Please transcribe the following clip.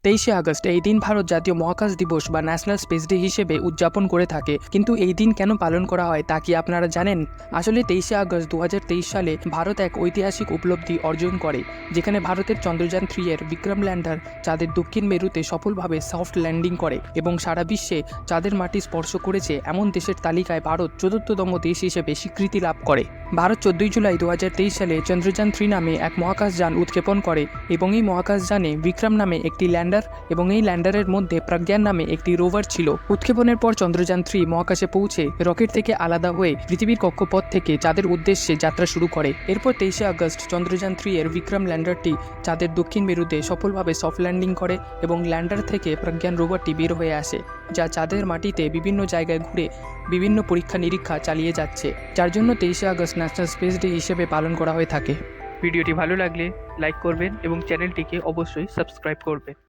23শে August এই দিন ভারত জাতীয় মহাকাশ দিবস বা ন্যাশনাল স্পেস ডে হিসেবে উদযাপন করে থাকে। কিন্তু এই দিন কেন পালন করা হয় তা কি আপনারা জানেন? আসলে 23শে আগস্ট 2023 সালে ভারত এক ঐতিহাসিক উপলব্ধি অর্জন করে, যেখানে ভারতের চন্দ্রযান 3 এর বিক্রম ল্যান্ডার চাঁদের দক্ষিণ মেরুতে সফলভাবে সফট ল্যান্ডিং করে এবং সারা বিশ্বে চাঁদের মাটি স্পর্শ করেছে এমন দেশের তালিকায় ভারত চতুর্থতম দেশ হিসেবে স্বীকৃতি লাভ করে। ভারত 14 জুলাই 2023 সালে চন্দ্রযান 3 নামে এক মহাকাশযান উৎক্ষেপণ করে এবং এই মহাকাশযানে বিক্রম নামে একটি ল্যান্ডার এবং এই ল্যান্ডারের মধ্যে প্রজ্ঞান নামে একটি রোভার ছিল। উৎক্ষেপণের পর চন্দ্রযান 3 মহাকাশে পৌঁছে রকেট থেকে আলাদা হয়ে পৃথিবীর কক্ষপথ থেকে চাঁদের উদ্দেশ্যে যাত্রা শুরু করে। এরপর 23শে আগস্ট চন্দ্রযান 3 এর বিক্রম ল্যান্ডারটি চাঁদের দক্ষিণ মেরুতে সফলভাবে সফট ল্যান্ডিং করে এবং ল্যান্ডার থেকে প্রজ্ঞান রোভারটি বের হয়ে আসে, যা চাঁদের মাটিতে বিভিন্ন জায়গায় ঘুরে বিভিন্ন পরীক্ষা নিরীক্ষা চালিয়ে যাচ্ছে, যার জন্য 23শে আগস্ট ন্যাশনাল স্পেস ডে হিসেবে পালন করা হয়ে থাকে। ভিডিওটি ভালো লাগলে লাইক করবেন এবং চ্যানেলটিকে অবশ্যই সাবস্ক্রাইব করবেন।